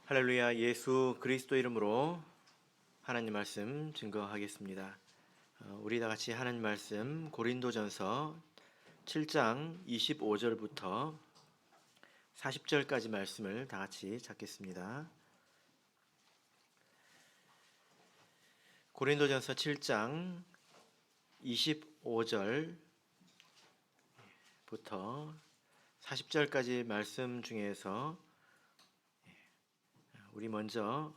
할렐루야. 예수 그리스도 이름으로 하나님 말씀 증거하겠습니다. 우리 다 같이 하나님 말씀 고린도전서 7장 25절부터 40절까지 말씀을 다 같이 찾겠습니다. 고린도전서 7장 25절부터 40절까지 말씀 중에서 우리 먼저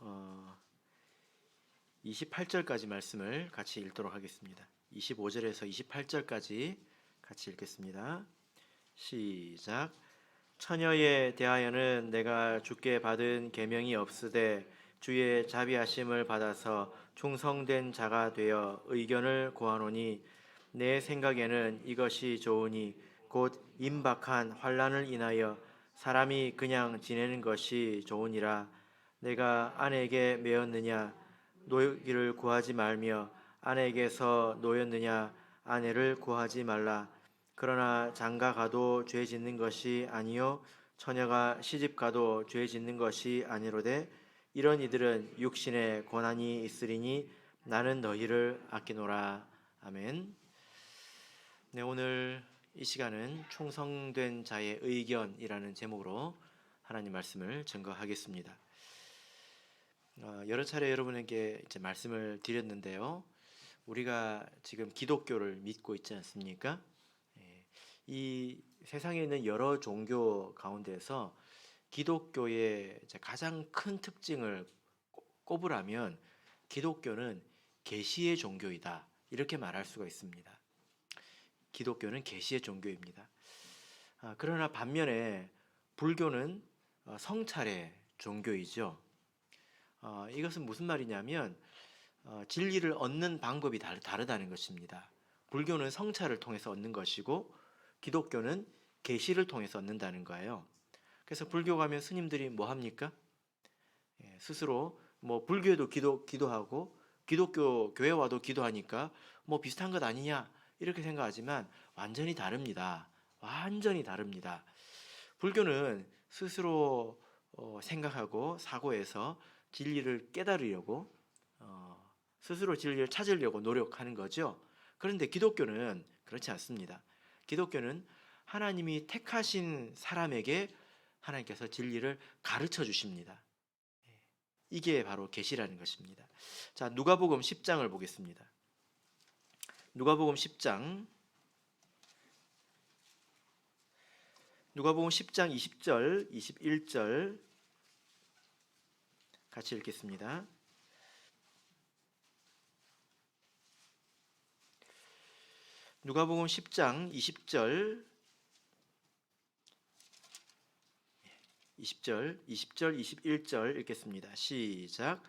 28절까지 말씀을 같이 읽도록 하겠습니다. 25절에서 28절까지 같이 읽겠습니다. 시작. 처녀에 대하여는 내가 주께 받은 계명이 없으되 주의 자비하심을 받아서 충성된 자가 되어 의견을 구하노니 내 생각에는 이것이 좋으니 곧 임박한 환난을 인하여 사람이 그냥 지내는 것이 좋으니라. 내가 아내에게 매었느냐 노기를 구하지 말며 아내에게서 노였느냐 아내를 구하지 말라. 그러나 장가 가도 죄 짓는 것이 아니요 처녀가 시집 가도 죄 짓는 것이 아니로되 이런 이들은 육신의 고난이 있으리니 나는 너희를 아끼노라. 아멘. 네, 오늘 이 시간은 충성된 자의 의견이라는 제목으로 하나님 말씀을 증거하겠습니다. 여러 차례 여러분에게 이제 말씀을 드렸는데요. 우리가 지금 기독교를 믿고 있지 않습니까? 이 세상에 있는 여러 종교 가운데서 기독교의 가장 큰 특징을 꼽으라면 기독교는 계시의 종교이다, 이렇게 말할 수가 있습니다. 기독교는 계시의 종교입니다. 그러나 반면에 불교는 성찰의 종교이죠. 이것은 무슨 말이냐면 진리를 얻는 방법이 다르다는 것입니다. 불교는 성찰을 통해서 얻는 것이고 기독교는 계시를 통해서 얻는다는 거예요. 그래서 불교 가면 스님들이 뭐 합니까? 스스로 뭐 불교에도 기도하고 기독교 교회 와도 기도하니까 뭐 비슷한 것 아니냐 이렇게 생각하지만 완전히 다릅니다. 완전히 다릅니다. 불교는 스스로 생각하고 사고해서 진리를 깨달으려고 스스로 진리를 찾으려고 노력하는 거죠. 그런데 기독교는 그렇지 않습니다. 기독교는 하나님이 택하신 사람에게 하나님께서 진리를 가르쳐 주십니다. 이게 바로 계시라는 것입니다. 자, 누가복음 10장을 보겠습니다. 누가복음 10장 20절, 21절 같이 읽겠습니다. 누가복음 10장 20절, 21절 읽겠습니다. 시작.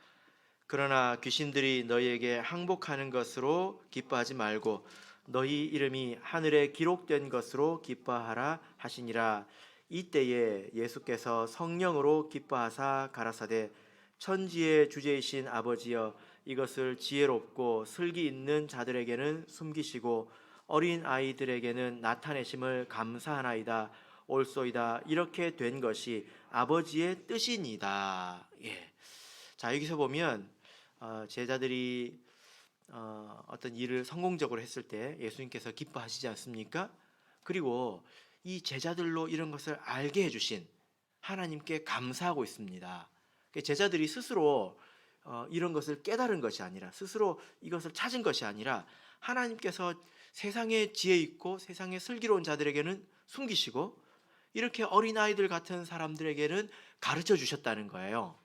그러나 귀신들이 너희에게 항복하는 것으로 기뻐하지 말고 너희 이름이 하늘에 기록된 것으로 기뻐하라 하시니라. 이때에 예수께서 성령으로 기뻐하사 가라사대 천지의 주제이신 아버지여 이것을 지혜롭고 슬기 있는 자들에게는 숨기시고 어린 아이들에게는 나타내심을 감사하나이다. 옳소이다. 이렇게 된 것이 아버지의 뜻이니다. 자, 여기서 보면 제자들이 어떤 일을 성공적으로 했을 때 예수님께서 기뻐하시지 않습니까? 그리고 이 제자들로 이런 것을 알게 해주신 하나님께 감사하고 있습니다. 제자들이 스스로 이런 것을 깨달은 것이 아니라 스스로 이것을 찾은 것이 아니라 하나님께서 세상에 지혜 있고 세상에 슬기로운 자들에게는 숨기시고 이렇게 어린아이들 같은 사람들에게는 가르쳐 주셨다는 거예요.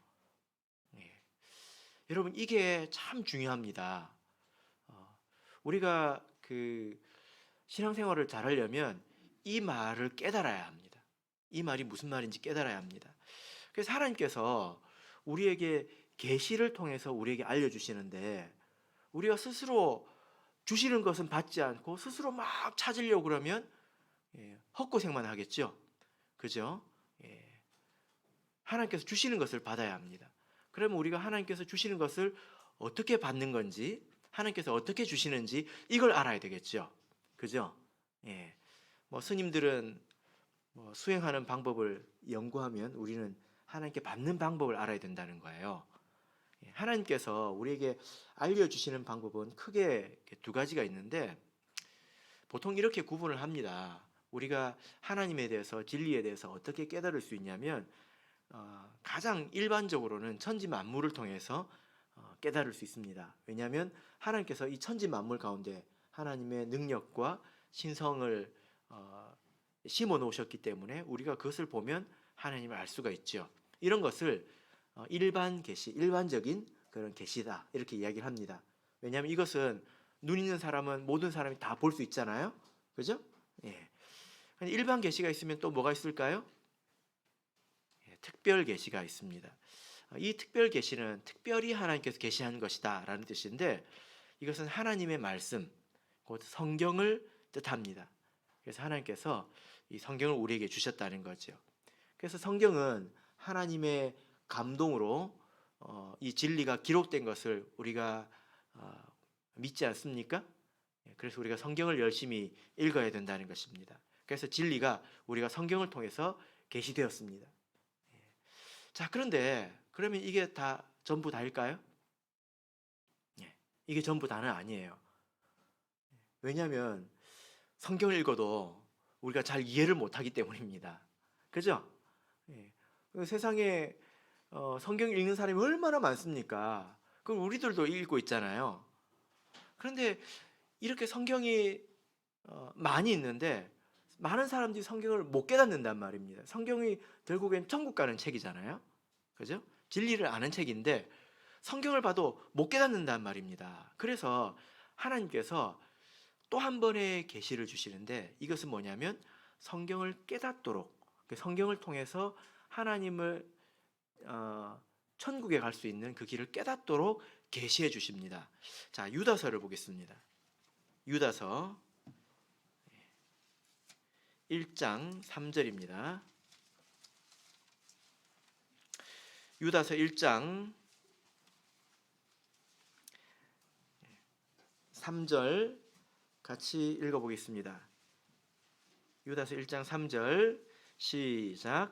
여러분, 이게 참 중요합니다. 우리가 그 신앙생활을 잘하려면 이 말을 깨달아야 합니다. 이 말이 무슨 말인지 깨달아야 합니다. 그래서 하나님께서 우리에게 계시를 통해서 우리에게 알려주시는데 우리가 스스로 주시는 것은 받지 않고 스스로 막 찾으려고 그러면 헛고생만 하겠죠. 그죠? 하나님께서 주시는 것을 받아야 합니다. 그러면 우리가 하나님께서 주시는 것을 어떻게 받는 건지, 하나님께서 어떻게 주시는지 이걸 알아야 되겠죠. 그죠? 뭐 스님들은 수행하는 방법을 연구하면 우리는 하나님께 받는 방법을 알아야 된다는 거예요. 하나님께서 우리에게 알려주시는 방법은 크게 두 가지가 있는데 보통 이렇게 구분을 합니다. 우리가 하나님에 대해서, 진리에 대해서 어떻게 깨달을 수 있냐면 가장 일반적으로는 천지 만물을 통해서 깨달을 수 있습니다. 왜냐하면 하나님께서 이 천지 만물 가운데 하나님의 능력과 신성을 심어 놓으셨기 때문에 우리가 그것을 보면 하나님을 알 수가 있죠. 이런 것을 일반 계시, 일반적인 그런 계시다 이렇게 이야기를 합니다. 왜냐하면 이것은 눈 있는 사람은 모든 사람이 다 볼 수 있잖아요. 그죠? 예. 일반 계시가 있으면 또 뭐가 있을까요? 예, 특별 계시가 있습니다. 이 특별 계시는 특별히 하나님께서 계시한 것이다 라는 뜻인데 이것은 하나님의 말씀, 곧 성경을 뜻합니다. 그래서 하나님께서 이 성경을 우리에게 주셨다는 거죠. 그래서 성경은 하나님의 감동으로 이 진리가 기록된 것을 우리가 믿지 않습니까? 그래서 우리가 성경을 열심히 읽어야 된다는 것입니다. 그래서 진리가 우리가 성경을 통해서 계시되었습니다. 자, 그런데 그러면 이게 다 전부 다일까요? 이게 전부 다는 아니에요. 왜냐하면 성경을 읽어도 우리가 잘 이해를 못하기 때문입니다. 그죠? 세상에 성경 읽는 사람이 얼마나 많습니까? 그럼 우리들도 읽고 있잖아요. 그런데 이렇게 성경이 많이 있는데 많은 사람들이 성경을 못 깨닫는단 말입니다. 성경이 결국엔 천국 가는 책이잖아요. 그죠? 진리를 아는 책인데 성경을 봐도 못 깨닫는단 말입니다. 그래서 하나님께서 또 한 번의 계시를 주시는데 이것은 뭐냐면 성경을 깨닫도록, 성경을 통해서 하나님을 천국에 갈 수 있는 그 길을 깨닫도록 계시해 주십니다. 자, 유다서를 보겠습니다. 유다서 1장 3절입니다. 유다서 1장 3절 같이 읽어보겠습니다. 유다서 1장 3절 시작.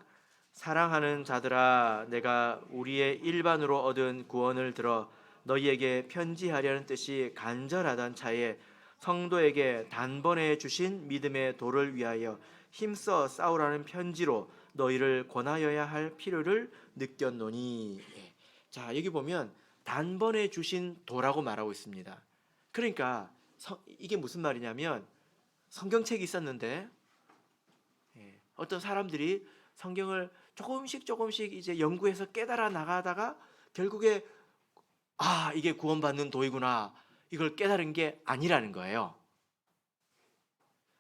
사랑하는 자들아, 내가 우리의 일반으로 얻은 구원을 들어 너희에게 편지하려는 뜻이 간절하단 차에 성도에게 단번에 주신 믿음의 도를 위하여 힘써 싸우라는 편지로 너희를 권하여야 할 필요를 느꼈노니. 자, 여기 보면 단번에 주신 도라고 말하고 있습니다. 그러니까 이게 무슨 말이냐면 성경책이 있었는데 어떤 사람들이 성경을 조금씩 이제 연구해서 깨달아 나가다가 결국에 이게 구원받는 도이구나 이걸 깨달은 게 아니라는 거예요.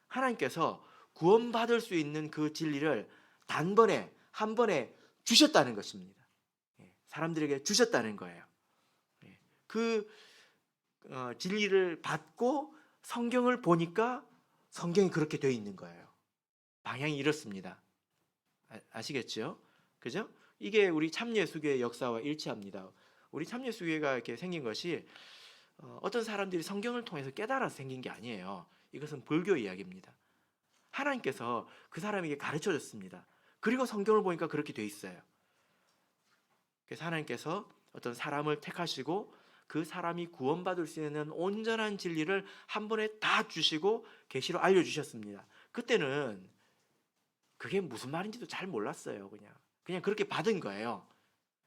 하나님께서 구원받을 수 있는 그 진리를 단번에 한 번에 주셨다는 것입니다. 사람들에게 주셨다는 거예요. 그 진리를 받고 성경을 보니까 성경이 그렇게 되어 있는 거예요. 방향이 이렇습니다. 아시겠죠? 그죠? 이게 우리 참예수교의 역사와 일치합니다. 우리 참예수교회가 이렇게 생긴 것이 어떤 사람들이 성경을 통해서 깨달아서 생긴 게 아니에요. 이것은 불교 이야기입니다. 하나님께서 그 사람에게 가르쳐 줬습니다. 그리고 성경을 보니까 그렇게 돼 있어요. 그래서 하나님께서 어떤 사람을 택하시고 그 사람이 구원받을 수 있는 온전한 진리를 한 번에 다 주시고 계시로 알려주셨습니다. 그때는 그게 무슨 말인지도 잘 몰랐어요. 그냥 그렇게 받은 거예요.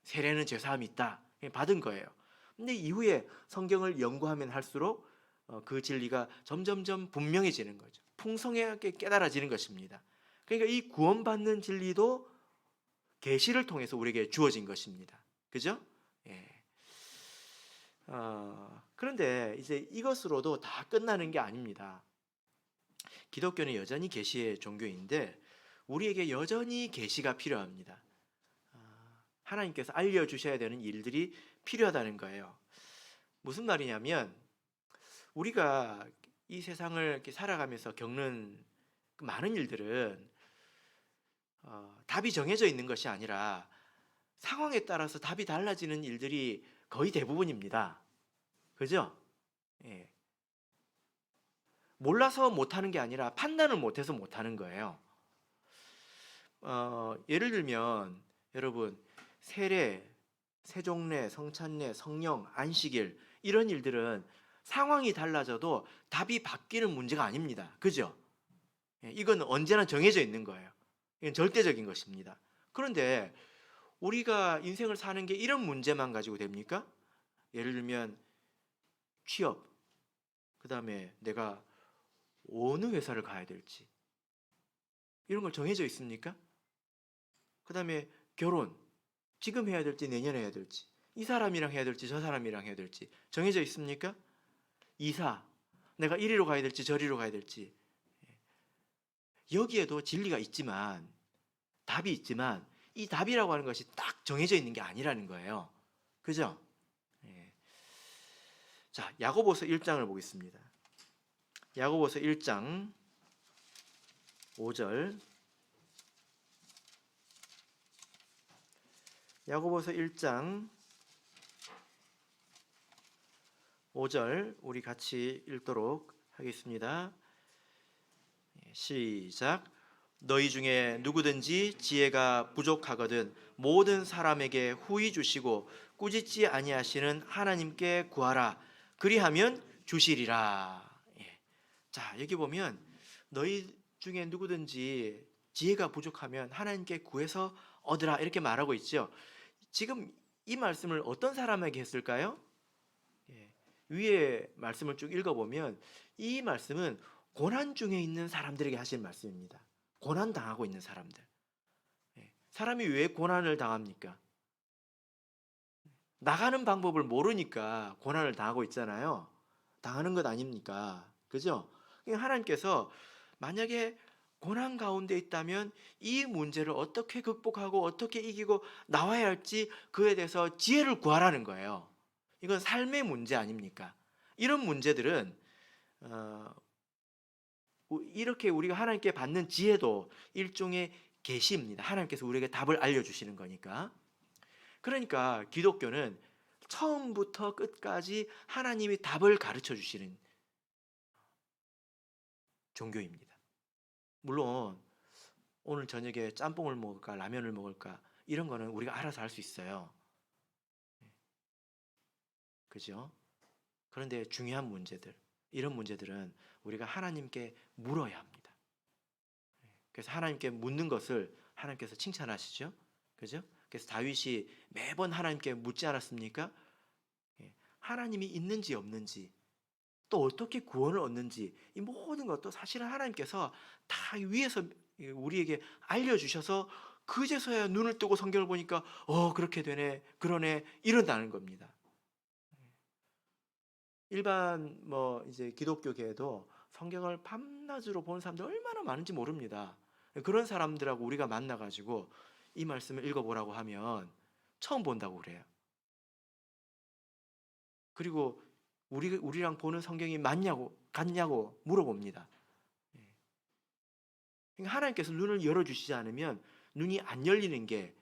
세례는 죄사함이 있다. 그냥 받은 거예요. 근데 이후에 성경을 연구하면 할수록 그 진리가 점점점 분명해지는 거죠. 풍성하게 깨달아지는 것입니다. 그러니까 이 구원받는 진리도 계시를 통해서 우리에게 주어진 것입니다. 그죠? 그런데 이제 이것으로도 다 끝나는 게 아닙니다. 기독교는 여전히 계시의 종교인데 우리에게 여전히 계시가 필요합니다. 하나님께서 알려주셔야 되는 일들이 필요하다는 거예요. 무슨 말이냐면 우리가 이 세상을 이렇게 살아가면서 겪는 그 많은 일들은 답이 정해져 있는 것이 아니라 상황에 따라서 답이 달라지는 일들이 거의 대부분입니다. 그죠? 몰라서 못하는 게 아니라 판단을 못해서 못하는 거예요. 예를 들면 여러분, 세례, 세종례, 성찬례, 성령, 안식일 이런 일들은 상황이 달라져도 답이 바뀌는 문제가 아닙니다. 그죠? 이건 언제나 정해져 있는 거예요. 이건 절대적인 것입니다. 그런데 우리가 인생을 사는 게 이런 문제만 가지고 됩니까? 예를 들면 취업, 그 다음에 내가 어느 회사를 가야 될지 이런 걸 정해져 있습니까? 그 다음에 결혼, 지금 해야 될지 내년에 해야 될지, 이 사람이랑 해야 될지 저 사람이랑 해야 될지 정해져 있습니까? 이사, 내가 이리로 가야 될지 저리로 가야 될지, 여기에도 진리가 있지만, 답이 있지만 이 답이라고 하는 것이 딱 정해져 있는 게 아니라는 거예요. 그죠? 예. 자, 야고보서 1장을 보겠습니다. 야고보서 1장 5절. 야고보서 1장 5절 우리 같이 읽도록 하겠습니다. 시작. 너희 중에 누구든지 지혜가 부족하거든 모든 사람에게 후히 주시고 꾸짖지 아니하시는 하나님께 구하라. 그리하면 주시리라. 예. 자, 여기 보면 너희 중에 누구든지 지혜가 부족하면 하나님께 구해서 얻으라 이렇게 말하고 있죠. 지금 이 말씀을 어떤 사람에게 했을까요? 예. 위에 말씀을 쭉 읽어보면 이 말씀은 고난 중에 있는 사람들에게 하신 말씀입니다. 고난 당하고 있는 사람들. 예. 사람이 왜 고난을 당합니까? 나가는 방법을 모르니까 고난을 당하고 있잖아요. 당하는 것 아닙니까? 그죠? 하나님께서 만약에 고난 가운데 있다면 이 문제를 어떻게 극복하고 어떻게 이기고 나와야 할지 그에 대해서 지혜를 구하라는 거예요. 이건 삶의 문제 아닙니까? 이런 문제들은 이렇게 우리가 하나님께 받는 지혜도 일종의 계시입니다. 하나님께서 우리에게 답을 알려주시는 거니까. 그러니까 기독교는 처음부터 끝까지 하나님이 답을 가르쳐 주시는 종교입니다. 물론 오늘 저녁에 짬뽕을 먹을까 라면을 먹을까 이런 거는 우리가 알아서 할 수 있어요. 그죠? 그런데 중요한 문제들, 이런 문제들은 우리가 하나님께 물어야 합니다. 그래서 하나님께 묻는 것을 하나님께서 칭찬하시죠. 그죠? 그래서 다윗이 매번 하나님께 묻지 않았습니까? 하나님이 있는지 없는지, 또 어떻게 구원을 얻는지, 이 모든 것도 사실은 하나님께서 다 위에서 우리에게 알려주셔서 그제서야 눈을 뜨고 성경을 보니까 그렇게 되네, 그러네, 이런다는 겁니다. 일반 이제 기독교계에도 성경을 밤낮으로 보는 사람들 얼마나 많은지 모릅니다. 그런 사람들하고 우리가 만나가지고 이 말씀을 읽어보라고 하면 처음 본다고 그래요. 그리고 우리랑 보는 성경이 맞냐고 같냐고 물어봅니다. 그러니까 하나님께서 눈을 열어주시지 않으면 눈이 안 열리는 게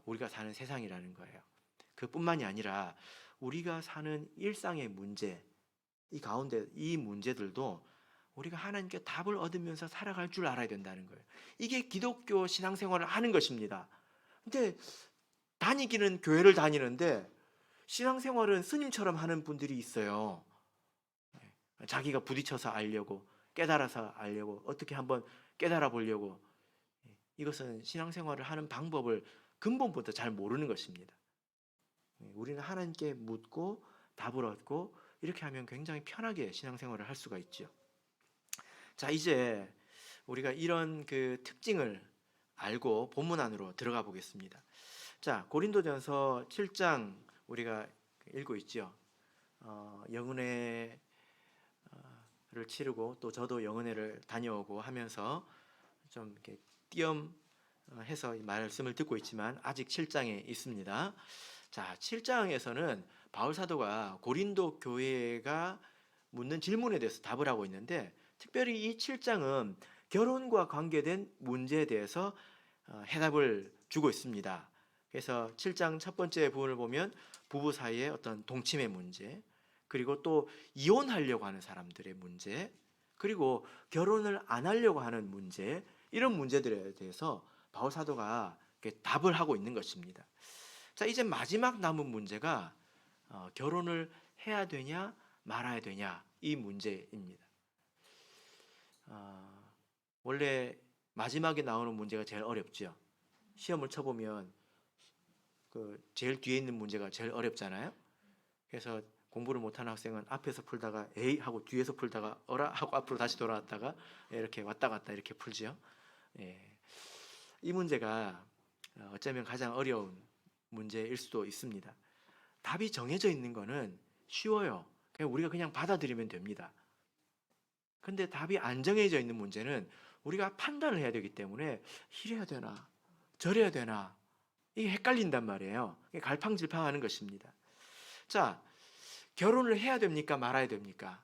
우리가 사는 세상이라는 거예요. 그뿐만이 아니라 우리가 사는 일상의 문제, 이 가운데 이 문제들도 우리가 하나님께 답을 얻으면서 살아갈 줄 알아야 된다는 거예요. 이게 기독교 신앙생활을 하는 것입니다. 근데 다니기는 교회를 다니는데 신앙생활은 스님처럼 하는 분들이 있어요. 자기가 부딪혀서 알려고, 깨달아서 알려고, 어떻게 한번 깨달아 보려고. 이것은 신앙생활을 하는 방법을 근본부터 잘 모르는 것입니다. 우리는 하나님께 묻고 답을 얻고 이렇게 하면 굉장히 편하게 신앙생활을 할 수가 있죠. 자, 이제 우리가 이런 그 특징을 알고 본문 안으로 들어가 보겠습니다. 자, 고린도전서 7장 우리가 읽고 있죠. 영은회를 치르고 또 저도 영은회를 다녀오고 하면서 좀 이렇게 띄엄해서 말씀을 듣고 있지만 아직 7장에 있습니다. 자, 7장에서는 바울 사도가 고린도 교회가 묻는 질문에 대해서 답을 하고 있는데 특별히 이 7장은 결혼과 관계된 문제에 대해서 해답을 주고 있습니다. 그래서 7장 첫 번째 부분을 보면 부부 사이의 어떤 동침의 문제, 그리고 또 이혼하려고 하는 사람들의 문제, 그리고 결혼을 안 하려고 하는 문제, 이런 문제들에 대해서 바울 사도가 답을 하고 있는 것입니다. 자, 이제 마지막 남은 문제가 결혼을 해야 되냐 말아야 되냐 이 문제입니다. 원래 마지막에 나오는 문제가 제일 어렵죠. 시험을 쳐보면 그 제일 뒤에 있는 문제가 제일 어렵잖아요. 그래서 공부를 못하는 학생은 앞에서 풀다가 에이 하고 뒤에서 풀다가 어라 하고 앞으로 다시 돌아왔다가 이렇게 왔다 갔다 이렇게 풀죠. 예. 이 문제가 어쩌면 가장 어려운 문제일 수도 있습니다. 답이 정해져 있는 거는 쉬워요. 그냥 우리가 그냥 받아들이면 됩니다. 근데 답이 안 정해져 있는 문제는 우리가 판단을 해야 되기 때문에 이래야 되나 저래야 되나 이게 헷갈린단 말이에요. 갈팡질팡하는 것입니다. 자, 결혼을 해야 됩니까 말아야 됩니까?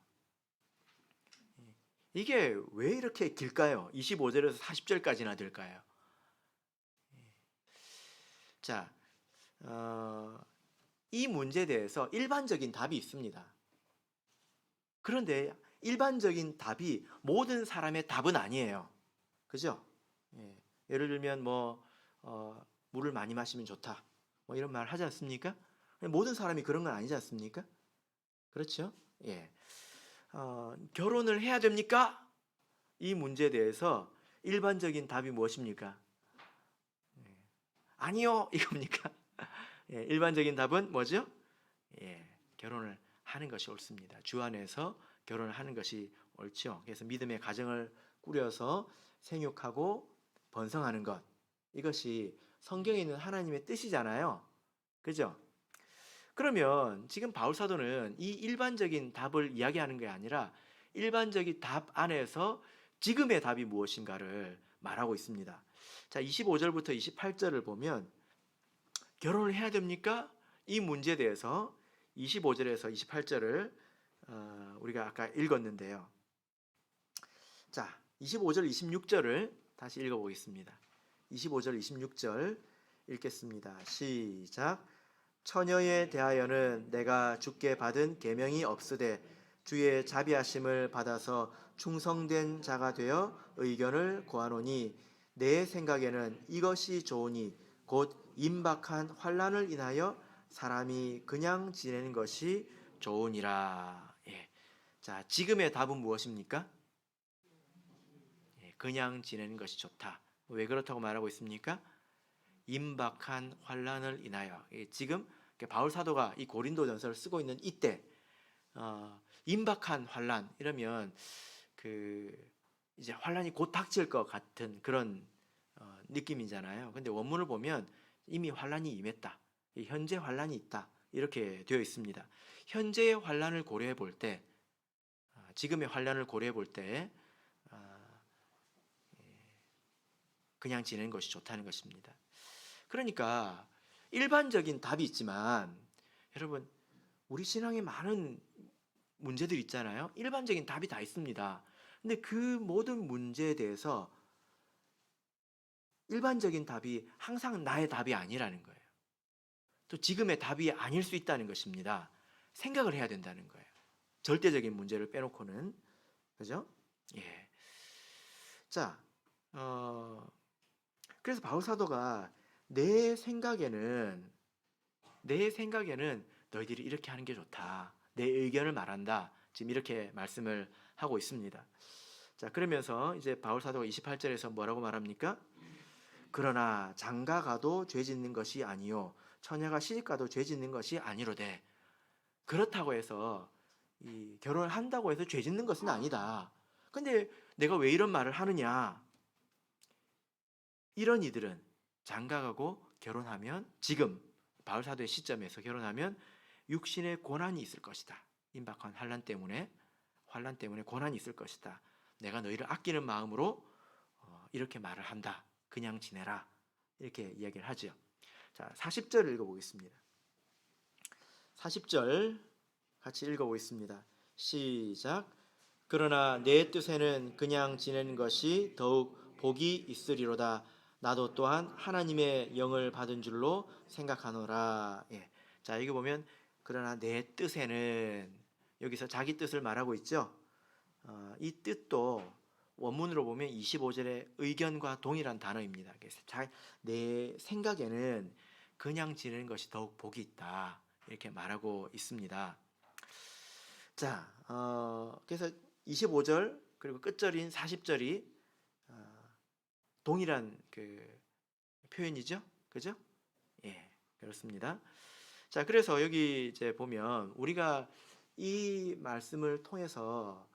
이게 왜 이렇게 길까요? 25절에서 40절까지나 될까요? 자, 이 문제에 대해서 일반적인 답이 있습니다. 그런데 일반적인 답이 모든 사람의 답은 아니에요. 그죠? 예를 들면 물을 많이 마시면 좋다. 이런 말 하지 않습니까? 모든 사람이 그런 건 아니지 않습니까? 그렇죠? 예. 결혼을 해야 됩니까? 이 문제에 대해서 일반적인 답이 무엇입니까? 아니요, 이겁니까? 예, 일반적인 답은 뭐죠? 예, 결혼을 하는 것이 옳습니다. 주 안에서 결혼을 하는 것이 옳죠. 그래서 믿음의 가정을 꾸려서 생육하고 번성하는 것, 이것이 성경에 있는 하나님의 뜻이잖아요. 그죠? 그러면 지금 바울 사도는 이 일반적인 답을 이야기하는 게 아니라 일반적인 답 안에서 지금의 답이 무엇인가를 말하고 있습니다. 자, 25절부터 28절을 보면 결혼을 해야 됩니까? 이 문제에 대해서 25절에서 28절을 우리가 아까 읽었는데요. 자, 25절, 26절을 다시 읽어보겠습니다. 25절, 26절 읽겠습니다. 시작. 처녀에 대하여는 내가 주께 받은 계명이 없으되 주의 자비하심을 받아서 충성된 자가 되어 의견을 구하노니 내 생각에는 이것이 좋으니 곧 임박한 환난을 인하여 사람이 그냥 지내는 것이 좋으니라. 예. 자, 지금의 답은 무엇입니까? 예, 그냥 지내는 것이 좋다. 왜 그렇다고 말하고 있습니까? 임박한 환난을 인하여. 예, 지금 바울 사도가 이 고린도전서를 쓰고 있는 이때 임박한 환난 이러면 이제 환난이 곧 닥칠 것 같은 그런 느낌이잖아요. 근데 원문을 보면 이미 환난이 임했다. 현재 환난이 있다. 이렇게 되어 있습니다. 현재의 환난을 고려해 볼 때, 지금의 환난을 고려해 볼 때 그냥 지내는 것이 좋다는 것입니다. 그러니까 일반적인 답이 있지만 여러분 우리 신앙에 많은 문제들 있잖아요. 일반적인 답이 다 있습니다. 근데 그 모든 문제에 대해서 일반적인 답이 항상 나의 답이 아니라는 거예요. 또 지금의 답이 아닐 수 있다는 것입니다. 생각을 해야 된다는 거예요. 절대적인 문제를 빼놓고는. 그죠? 예. 자, 그래서 바울 사도가 내 생각에는 너희들이 이렇게 하는 게 좋다. 내 의견을 말한다. 지금 이렇게 말씀을 하고 있습니다. 자, 그러면서 이제 바울 사도가 28절에서 뭐라고 말합니까? 그러나 장가가도 죄 짓는 것이 아니요 처녀가 시집가도 죄 짓는 것이 아니로되. 그렇다고 해서 이 결혼을 한다고 해서 죄 짓는 것은 아니다. 근데 내가 왜 이런 말을 하느냐? 이런 이들은 장가가고 결혼하면 지금 바울 사도의 시점에서 결혼하면 육신의 고난이 있을 것이다. 임박한 환난 때문에 고난이 있을 것이다. 내가 너희를 아끼는 마음으로 이렇게 말을 한다. 그냥 지내라. 이렇게 이야기를 하죠. 자, 40절 읽어보겠습니다. 40절 같이 읽어보겠습니다. 시작. 그러나 내 뜻에는 그냥 지내는 것이 더욱 복이 있으리로다. 나도 또한 하나님의 영을 받은 줄로 생각하노라. 예. 자, 여기 보면 그러나 내 뜻에는 여기서 자기 뜻을 말하고 있죠. 이 뜻도 원문으로 보면 25절에 의견과 동일한 단어입니다. 그래서 내 생각에는 그냥 지내는 것이 더욱 복이 있다, 이렇게 말하고 있습니다. 자, 그래서 25절 그리고 끝절인 40절이 동일한 그 표현이죠, 그죠? 예, 그렇습니다. 자, 그래서 여기 이제 보면 우리가 이 말씀을 통해서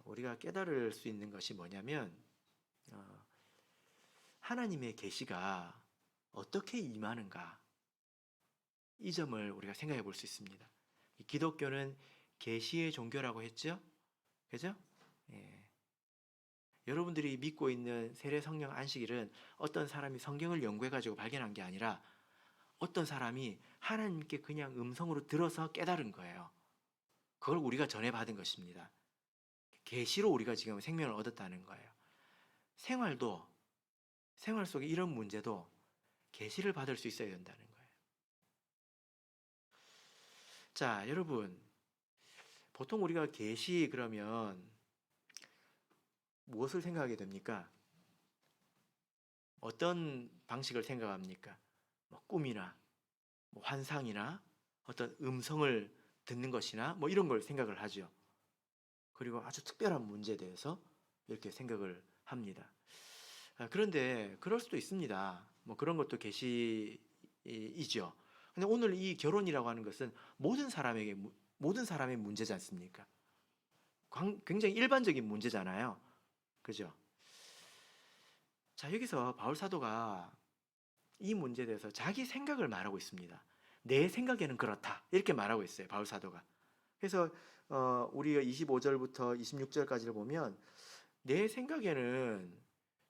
우리가 깨달을 수 있는 것이 뭐냐면 하나님의 계시가 어떻게 임하는가, 이 점을 우리가 생각해 볼 수 있습니다. 기독교는 계시의 종교라고 했죠, 그죠? 예. 여러분들이 믿고 있는 세례 성령 안식일은 어떤 사람이 성경을 연구해 가지고 발견한 게 아니라 어떤 사람이 하나님께 그냥 음성으로 들어서 깨달은 거예요. 그걸 우리가 전해받은 것입니다. 계시로 우리가 지금 생명을 얻었다는 거예요. 생활 속에 이런 문제도 계시를 받을 수 있어야 된다는 거예요. 자, 여러분, 보통 우리가 계시 그러면 무엇을 생각하게 됩니까? 어떤 방식을 생각합니까? 뭐 꿈이나 뭐 환상이나 어떤 음성을 듣는 것이나 뭐 이런 걸 생각을 하죠. 그리고 아주 특별한 문제에 대해서 이렇게 생각을 합니다. 그런데 그럴 수도 있습니다. 뭐 그런 것도 계시이죠. 근데 오늘 이 결혼이라고 하는 것은 모든 사람의 문제지 않습니까? 굉장히 일반적인 문제잖아요, 그죠? 자, 여기서 바울 사도가 이 문제에 대해서 자기 생각을 말하고 있습니다. 내 생각에는 그렇다, 이렇게 말하고 있어요, 바울 사도가. 그래서 우리가 25절부터 26절까지를 보면 내 생각에는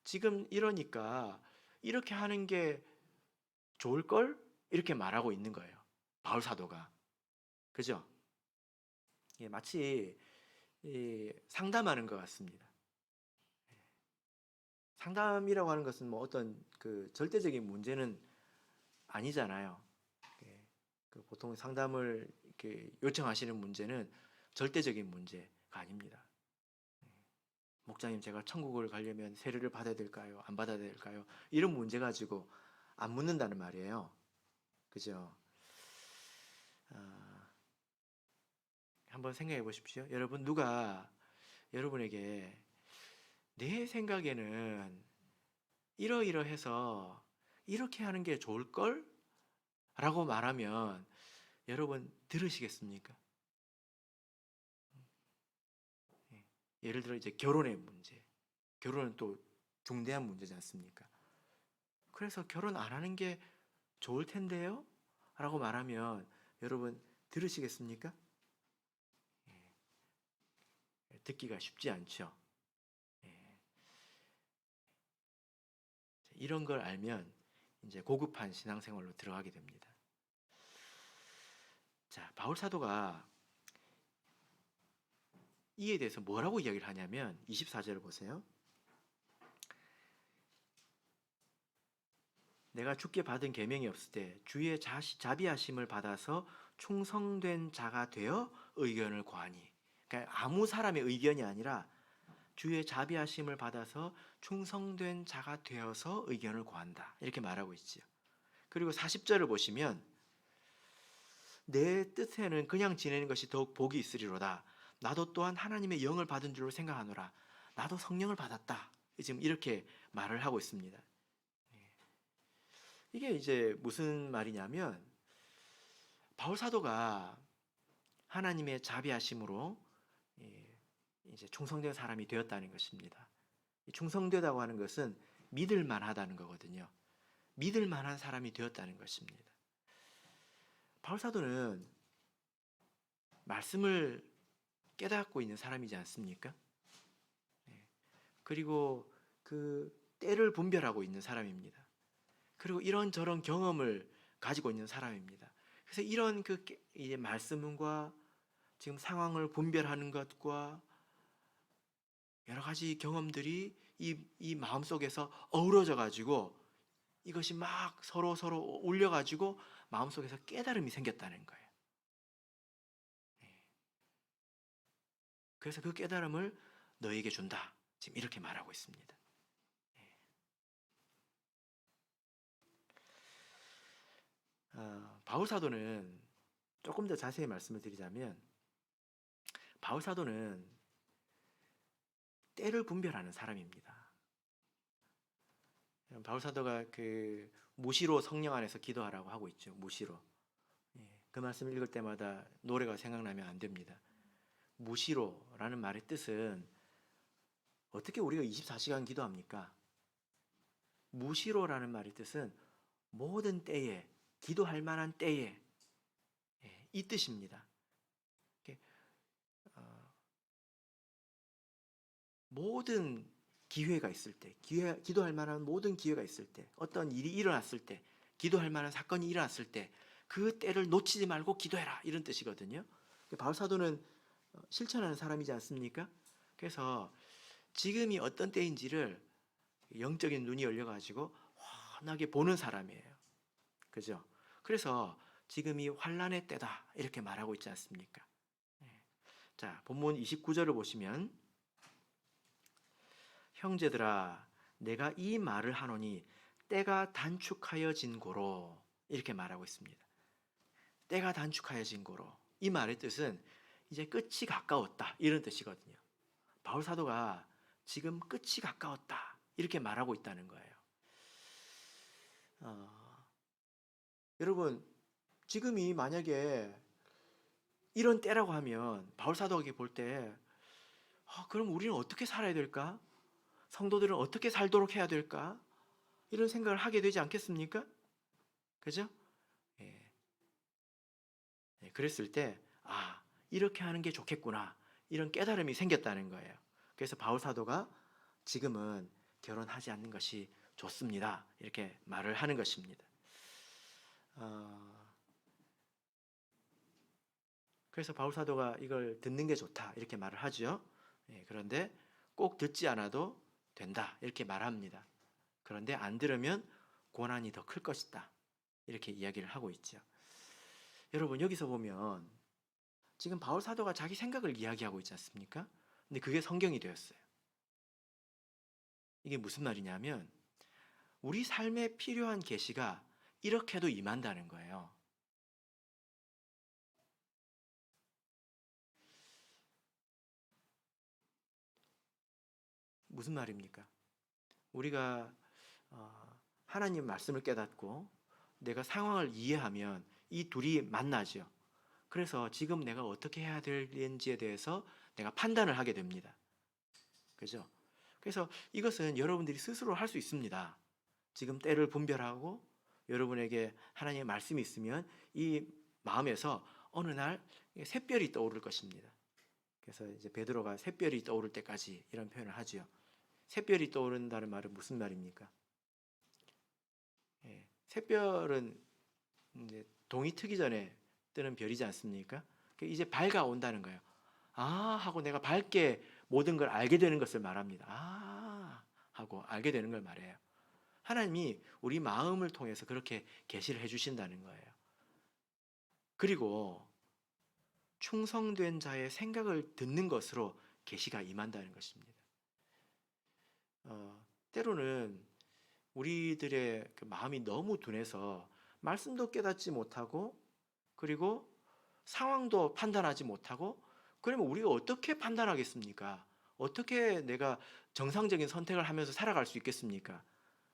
지금 이러니까 이렇게 하는 게 좋을걸? 이렇게 말하고 있는 거예요, 바울 사도가. 그죠? 예, 마치 상담하는 것 같습니다. 상담이라고 하는 것은 뭐 어떤 그 절대적인 문제는 아니잖아요. 보통 상담을 이렇게 요청하시는 문제는 절대적인 문제가 아닙니다. 목사님, 제가 천국을 가려면 세례를 받아야 될까요? 안 받아야 될까요? 이런 문제 가지고 안 묻는다는 말이에요. 그죠? 한번 생각해 보십시오. 여러분, 누가 여러분에게 내 생각에는 이러이러해서 이렇게 하는 게 좋을걸? 라고 말하면 여러분 들으시겠습니까? 예를 들어 이제 결혼의 문제. 결혼은 또 중대한 문제지 않습니까? 그래서 결혼 안 하는 게 좋을 텐데요? 라고 말하면 여러분 들으시겠습니까? 듣기가 쉽지 않죠. 이런 걸 알면 이제 고급한 신앙생활로 들어가게 됩니다. 자, 바울 사도가 이에 대해서 뭐라고 이야기를 하냐면 24절을 보세요. 내가 주께 받은 계명이 없을 때 주의 자비하심을 받아서 충성된 자가 되어 의견을 구하니. 그러니까 아무 사람의 의견이 아니라 주의 자비하심을 받아서 충성된 자가 되어서 의견을 구한다, 이렇게 말하고 있지요. 그리고 40절을 보시면 내 뜻에는 그냥 지내는 것이 더욱 복이 있으리로다. 나도 또한 하나님의 영을 받은 줄로 생각하노라. 나도 성령을 받았다. 지금 이렇게 말을 하고 있습니다. 이게 이제 무슨 말이냐면 바울 사도가 하나님의 자비하심으로 이제 충성된 사람이 되었다는 것입니다. 충성되다고 하는 것은 믿을 만하다는 거거든요. 믿을 만한 사람이 되었다는 것입니다. 바울 사도는 말씀을 깨닫고 있는 사람이지 않습니까? 그리고 그 때를 분별하고 있는 사람입니다. 그리고 이런저런 경험을 가지고 있는 사람입니다. 그래서 이런 그 이제 말씀과 지금 상황을 분별하는 것과 여러 가지 경험들이 이 마음속에서 어우러져 가지고 이것이 막 서로 올려 가지고 마음속에서 깨달음이 생겼다는 거예요. 그래서 그 깨달음을 너에게 준다. 지금 이렇게 말하고 있습니다. 바울 사도는 조금 더 자세히 말씀을 드리자면, 바울 사도는 때를 분별하는 사람입니다. 바울 사도가 그 무시로 성령 안에서 기도하라고 하고 있죠. 무시로. 그 말씀을 읽을 때마다 노래가 생각나면 안 됩니다. 무시로라는 말의 뜻은, 어떻게 우리가 24시간 기도합니까? 무시로라는 말의 뜻은 모든 때에, 기도할 만한 때에, 이 뜻입니다. 모든 기회가 있을 때, 기도할 만한 모든 기회가 있을 때, 어떤 일이 일어났을 때, 기도할 만한 사건이 일어났을 때, 그 때를 놓치지 말고 기도해라, 이런 뜻이거든요. 바울 사도는 실천하는 사람이지 않습니까? 그래서 지금이 어떤 때인지를 영적인 눈이 열려가지고 환하게 보는 사람이에요. 그죠? 그래서 지금이 환란의 때다, 이렇게 말하고 있지 않습니까? 자, 본문 29절을 보시면, 형제들아 내가 이 말을 하노니 때가 단축하여진 고로, 이렇게 말하고 있습니다. 때가 단축하여진 고로. 이 말의 뜻은 이제 끝이 가까웠다, 이런 뜻이거든요. 바울 사도가 지금 끝이 가까웠다, 이렇게 말하고 있다는 거예요. 여러분, 지금이 만약에 이런 때라고 하면 바울 사도가 볼 때, 그럼 우리는 어떻게 살아야 될까? 성도들은 어떻게 살도록 해야 될까? 이런 생각을 하게 되지 않겠습니까? 그죠? 그랬을 때, 이렇게 하는 게 좋겠구나, 이런 깨달음이 생겼다는 거예요. 그래서 바울 사도가 지금은 결혼하지 않는 것이 좋습니다, 이렇게 말을 하는 것입니다. 그래서 바울 사도가 이걸 듣는 게 좋다, 이렇게 말을 하죠. 그런데 꼭 듣지 않아도 된다, 이렇게 말합니다. 그런데 안 들으면 고난이 더 클 것이다, 이렇게 이야기를 하고 있죠. 여러분, 여기서 보면 지금 바울 사도가 자기 생각을 이야기하고 있지 않습니까? 근데 그게 성경이 되었어요. 이게 무슨 말이냐면, 우리 삶에 필요한 계시가 이렇게도 임한다는 거예요. 무슨 말입니까? 우리가 하나님 말씀을 깨닫고 내가 상황을 이해하면 이 둘이 만나죠. 그래서 지금 내가 어떻게 해야 되는지에 대해서 내가 판단을 하게 됩니다. 그죠? 그래서 이것은 여러분들이 스스로 할 수 있습니다. 지금 때를 분별하고 여러분에게 하나님의 말씀이 있으면 이 마음에서 어느 날 샛별이 떠오를 것입니다. 그래서 이제 베드로가 샛별이 떠오를 때까지, 이런 표현을 하지요. 샛별이 떠오른다는 말은 무슨 말입니까? 샛별은 이제 동이 트기 전에 뜨는 별이지 않습니까? 이제 밝아온다는 거예요. 하고 내가 밝게 모든 걸 알게 되는 것을 말합니다. 하고 알게 되는 걸 말해요. 하나님이 우리 마음을 통해서 그렇게 계시를 해주신다는 거예요. 그리고 충성된 자의 생각을 듣는 것으로 계시가 임한다는 것입니다. 때로는 우리들의 그 마음이 너무 둔해서 말씀도 깨닫지 못하고, 그리고 상황도 판단하지 못하고, 그러면 우리가 어떻게 판단하겠습니까? 어떻게 내가 정상적인 선택을 하면서 살아갈 수 있겠습니까?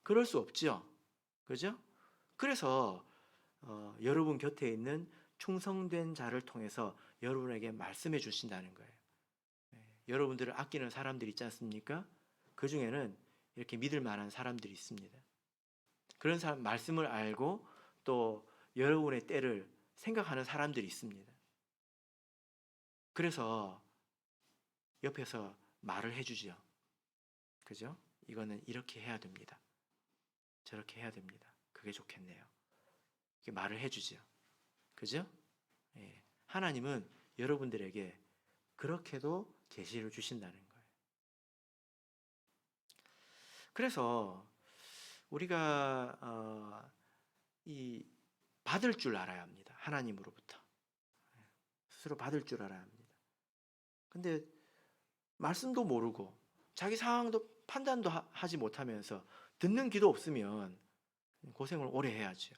그럴 수 없죠. 그죠? 그래서 여러분 곁에 있는 충성된 자를 통해서 여러분에게 말씀해 주신다는 거예요. 여러분들을 아끼는 사람들이 있지 않습니까? 그 중에는 이렇게 믿을 만한 사람들이 있습니다. 그런 사람, 말씀을 알고 또 여러분의 때를 생각하는 사람들이 있습니다. 그래서 옆에서 말을 해주죠. 그죠? 이거는 이렇게 해야 됩니다. 저렇게 해야 됩니다. 그게 좋겠네요. 이렇게 말을 해주죠. 그죠? 하나님은 여러분들에게 그렇게도 계시를 주신다는 거예요. 그래서 우리가 이 받을 줄 알아야 합니다. 하나님으로부터 스스로 받을 줄 알아야 합니다. 근데 말씀도 모르고 자기 상황도 판단도 하지 못하면서 듣는 귀도 없으면 고생을 오래 해야죠.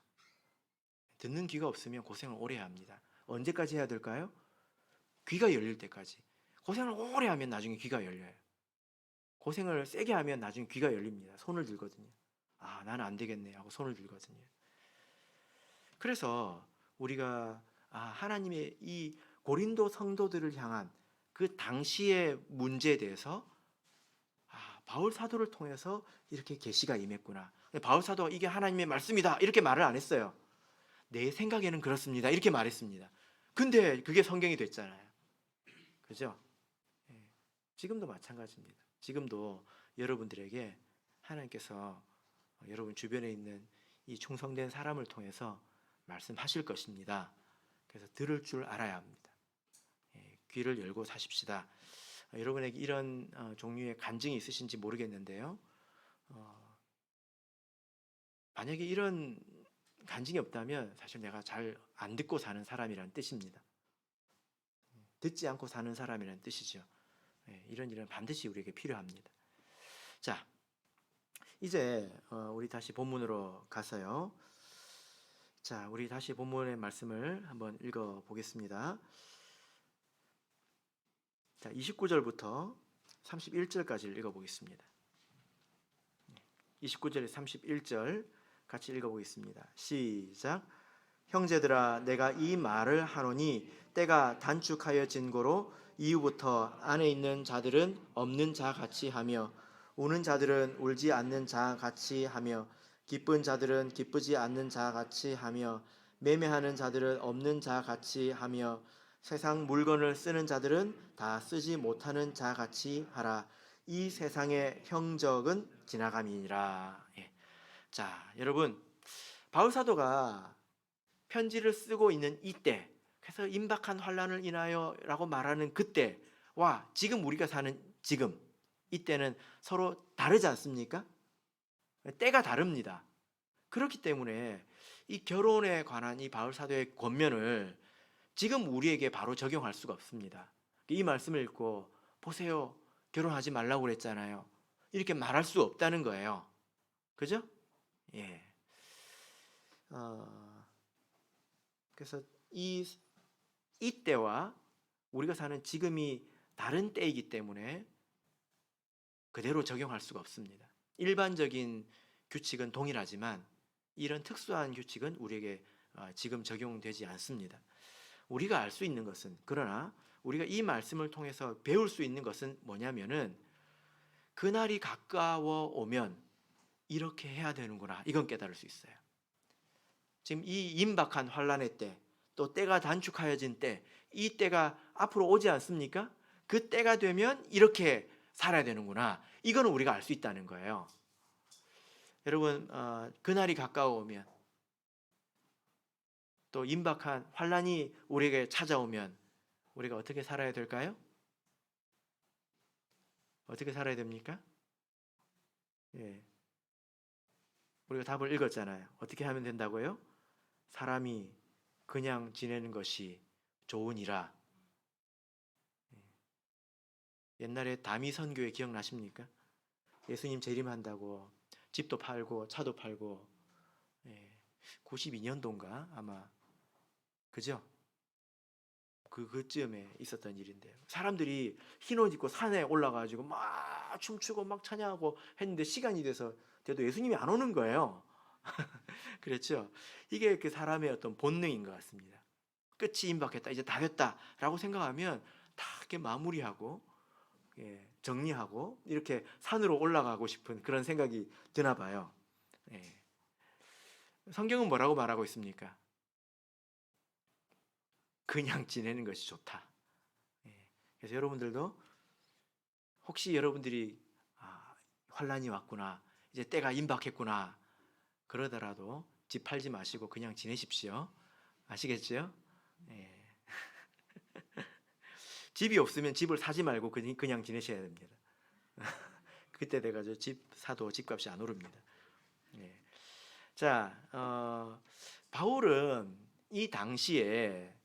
듣는 귀가 없으면 고생을 오래 합니다. 언제까지 해야 될까요? 귀가 열릴 때까지. 고생을 오래 하면 나중에 귀가 열려요. 고생을 세게 하면 나중에 귀가 열립니다. 손을 들거든요. 아, 나는 안 되겠네 하고 손을 들거든요. 그래서 우리가 하나님의 이 고린도 성도들을 향한 그 당시의 문제에 대해서 바울 사도를 통해서 이렇게 계시가 임했구나. 바울 사도가 이게 하나님의 말씀이다 이렇게 말을 안 했어요. 내 생각에는 그렇습니다 이렇게 말했습니다. 근데 그게 성경이 됐잖아요. 그죠? 지금도 마찬가지입니다. 지금도 여러분들에게 하나님께서 여러분 주변에 있는 이 충성된 사람을 통해서 말씀하실 것입니다. 그래서 들을 줄 알아야 합니다. 귀를 열고 사십시다. 여러분에게 이런 종류의 간증이 있으신지 모르겠는데요. 만약에 이런 간증이 없다면 사실 내가 잘 안 듣고 사는 사람이라는 뜻입니다. 듣지 않고 사는 사람이라는 뜻이죠. 이런 반드시 우리에게 필요합니다. 자, 이제 우리 다시 본문으로 가서요. 자, 우리 다시 본문의 말씀을 한번 읽어 보겠습니다. 자, 29절부터 31절까지 읽어 보겠습니다. 29절에 31절 같이 읽어 보겠습니다. 시작. 형제들아, 내가 이 말을 하노니 때가 단축하여진 고로 이후부터 안에 있는 자들은 없는 자 같이 하며 우는 자들은 울지 않는 자 같이 하며 기쁜 자들은 기쁘지 않는 자 같이 하며 매매하는 자들은 없는 자 같이 하며 세상 물건을 쓰는 자들은 다 쓰지 못하는 자 같이 하라. 이 세상의 형적은 지나감이니라. 자, 여러분, 바울 사도가 편지를 쓰고 있는 이때, 그래서 임박한 환란을 인하여라고 말하는 그때와 지금 우리가 사는 지금 이때는 서로 다르지 않습니까? 때가 다릅니다. 그렇기 때문에 이 결혼에 관한 이 바울 사도의 권면을 지금 우리에게 바로 적용할 수가 없습니다. 이 말씀을 읽고 보세요, 결혼하지 말라고 그랬잖아요, 이렇게 말할 수 없다는 거예요. 그죠? 예. 그래서 이때와 우리가 사는 지금이 다른 때이기 때문에 그대로 적용할 수가 없습니다. 일반적인 규칙은 동일하지만 이런 특수한 규칙은 우리에게 지금 적용되지 않습니다. 우리가 알 수 있는 것은, 그러나 우리가 이 말씀을 통해서 배울 수 있는 것은 뭐냐면은 그날이 가까워 오면 이렇게 해야 되는구나, 이건 깨달을 수 있어요. 지금 이 임박한 환란의 때, 또 때가 단축하여진 때, 이 때가 앞으로 오지 않습니까? 그 때가 되면 이렇게 살아야 되는구나, 이거는 우리가 알 수 있다는 거예요. 여러분, 그날이 가까워오면, 또 임박한 환란이 우리에게 찾아오면 우리가 어떻게 살아야 될까요? 어떻게 살아야 됩니까? 예. 우리가 답을 읽었잖아요. 어떻게 하면 된다고요? 사람이 그냥 지내는 것이 좋으니라. 옛날에 다미 선교회 기억나십니까? 예수님 재림한다고 집도 팔고 차도 팔고, 92년도인가 아마, 그죠? 그쯤에 있었던 일인데요. 사람들이 흰 옷 입고 산에 올라가지고 막 춤추고 막 찬양하고 했는데 시간이 돼도 예수님이 안 오는 거예요. 그렇죠? 이게 그 사람의 어떤 본능인 것 같습니다. 끝이 임박했다, 이제 다 됐다라고 생각하면 다 이렇게 마무리하고 정리하고 이렇게 산으로 올라가고 싶은 그런 생각이 드나 봐요. 성경은 뭐라고 말하고 있습니까? 그냥 지내는 것이 좋다. 그래서 여러분들도 혹시 여러분들이 환란이 왔구나, 이제 때가 임박했구나 그러더라도 집 팔지 마시고 그냥 지내십시오. 아시겠죠? 집이 없으면 집을 사지 말고 그냥 지내셔야 됩니다. 그때 돼가지고 집 사도 집값이 안 오릅니다. 자, 바울은 이 당시에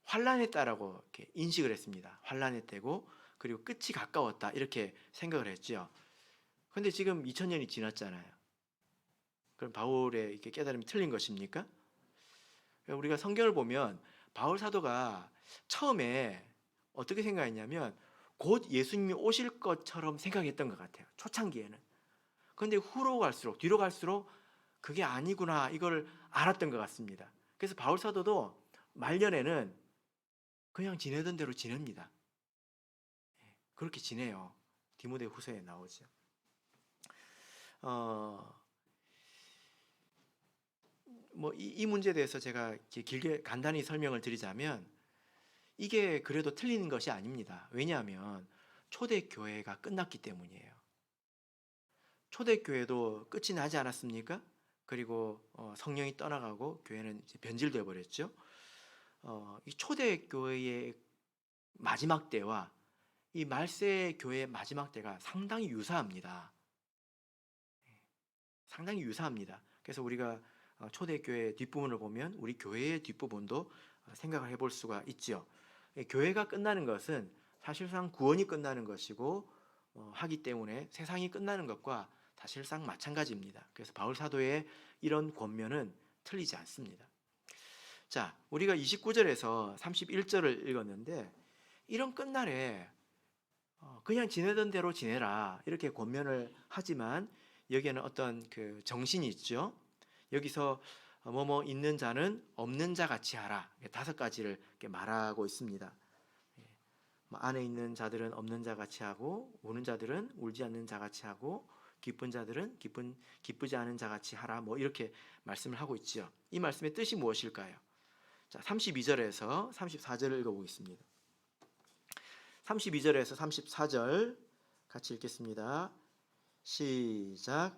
환란의 때라고 이렇게 인식을 했습니다. 환란의 때고, 그리고 끝이 가까웠다 이렇게 생각을 했죠. 근데 지금 2000년이 지났잖아요. 그럼 바울의 이렇게 깨달음이 틀린 것입니까? 우리가 성경을 보면 바울 사도가 처음에 어떻게 생각했냐면 곧 예수님이 오실 것처럼 생각했던 것 같아요. 초창기에는. 그런데 후로 갈수록 뒤로 갈수록 그게 아니구나 이걸 알았던 것 같습니다. 그래서 바울 사도도 말년에는 그냥 지내던 대로 지냅니다. 그렇게 지내요. 디모데 후서에 나오죠. 이 문제에 대해서 제가 길게 간단히 설명을 드리자면 이게 그래도 틀리는 것이 아닙니다. 왜냐하면 초대교회가 끝났기 때문이에요. 초대교회도 끝이 나지 않았습니까? 그리고 성령이 떠나가고 교회는 이제 변질되어 버렸죠. 이 초대교회의 마지막 때와 이 말세 교회의 마지막 때가 상당히 유사합니다. 상당히 유사합니다. 그래서 우리가 초대교회 뒷부분을 보면 우리 교회의 뒷부분도 생각을 해볼 수가 있죠. 교회가 끝나는 것은 사실상 구원이 끝나는 것이고 하기 때문에 세상이 끝나는 것과 사실상 마찬가지입니다. 그래서 바울 사도의 이런 권면은 틀리지 않습니다. 자, 우리가 29절에서 31절을 읽었는데 이런 끝날에 그냥 지내던 대로 지내라 이렇게 권면을 하지만 여기에는 어떤 그 정신이 있죠. 여기서 뭐뭐 있는 자는 없는 자 같이 하라 5가지를 이렇게 말하고 있습니다. 안에 있는 자들은 없는 자 같이 하고 우는 자들은 울지 않는 자 같이 하고 기쁜 자들은 기쁘지 않은 자 같이 하라 뭐 이렇게 말씀을 하고 있죠. 이 말씀의 뜻이 무엇일까요? 자, 32절에서 34절을 읽어보겠습니다. 32절에서 34절 같이 읽겠습니다. 시작.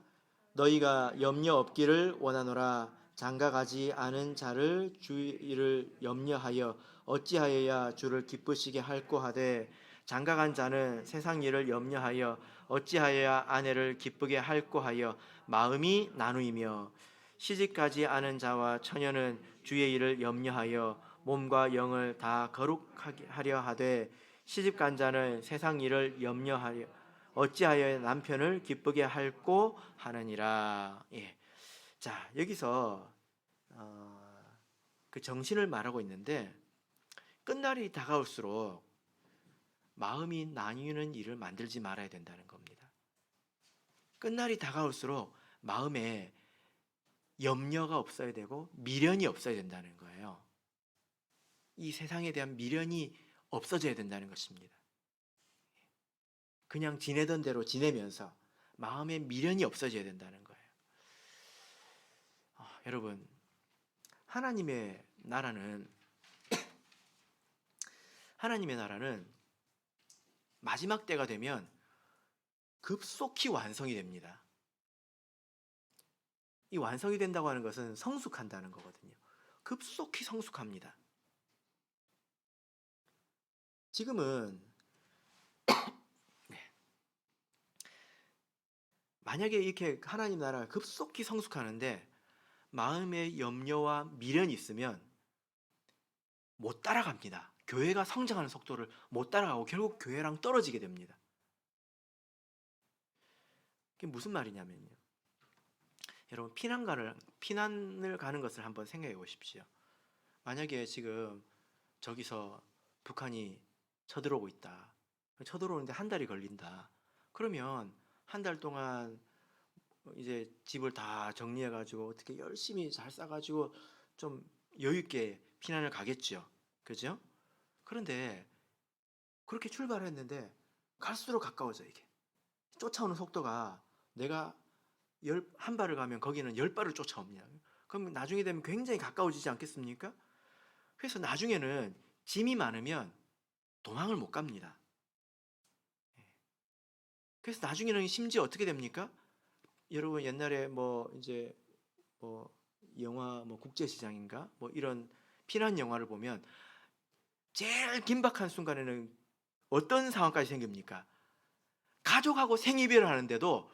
너희가 염려 없기를 원하노라. 장가가지 않은 자를 주의를 염려하여 어찌하여야 주를 기쁘시게 할꼬 하되 장가간 자는 세상 일을 염려하여 어찌하여야 아내를 기쁘게 할꼬 하여 마음이 나누이며 시집가지 않은 자와 처녀는 주의 일을 염려하여 몸과 영을 다 거룩하게 하려 하되 시집간 자는 세상 일을 염려하여 어찌하여 남편을 기쁘게 할꼬 하느니라. 예. 자, 여기서 그 정신을 말하고 있는데 끝날이 다가올수록 마음이 나뉘는 일을 만들지 말아야 된다는 겁니다. 끝날이 다가올수록 마음에 염려가 없어야 되고 미련이 없어야 된다는 거예요. 이 세상에 대한 미련이 없어져야 된다는 것입니다. 그냥 지내던 대로 지내면서 마음에 미련이 없어져야 된다는 거예요. 여러분, 하나님의 나라는 마지막 때가 되면 급속히 완성이 됩니다. 이 완성이 된다고 하는 것은 성숙한다는 거거든요. 급속히 성숙합니다. 지금은 만약에 이렇게 하나님 나라가 급속히 성숙하는데 마음에 염려와 미련이 있으면 못 따라갑니다. 교회가 성장하는 속도를 못 따라가고 결국 교회랑 떨어지게 됩니다. 그게 무슨 말이냐면요. 여러분 피난을 가는 것을 한번 생각해 보십시오. 만약에 지금 저기서 북한이 쳐들어오고 있다. 쳐들어오는데 한 달이 걸린다. 그러면 한 달 동안 이제 집을 다 정리해가지고 어떻게 열심히 잘 싸가지고 좀 여유 있게 피난을 가겠죠. 그죠? 그런데 그렇게 출발했는데 갈수록 가까워져 이게. 쫓아오는 속도가 내가 한 발을 가면 거기는 10발을 쫓아옵니다. 그럼 나중에 되면 굉장히 가까워지지 않겠습니까? 그래서 나중에는 짐이 많으면 도망을 못 갑니다. 그래서 나중에는 심지어 어떻게 됩니까? 여러분 옛날에 이제 영화 국제시장인가 이런 피난 영화를 보면 제일 긴박한 순간에는 어떤 상황까지 생깁니까? 가족하고 생이별을 하는데도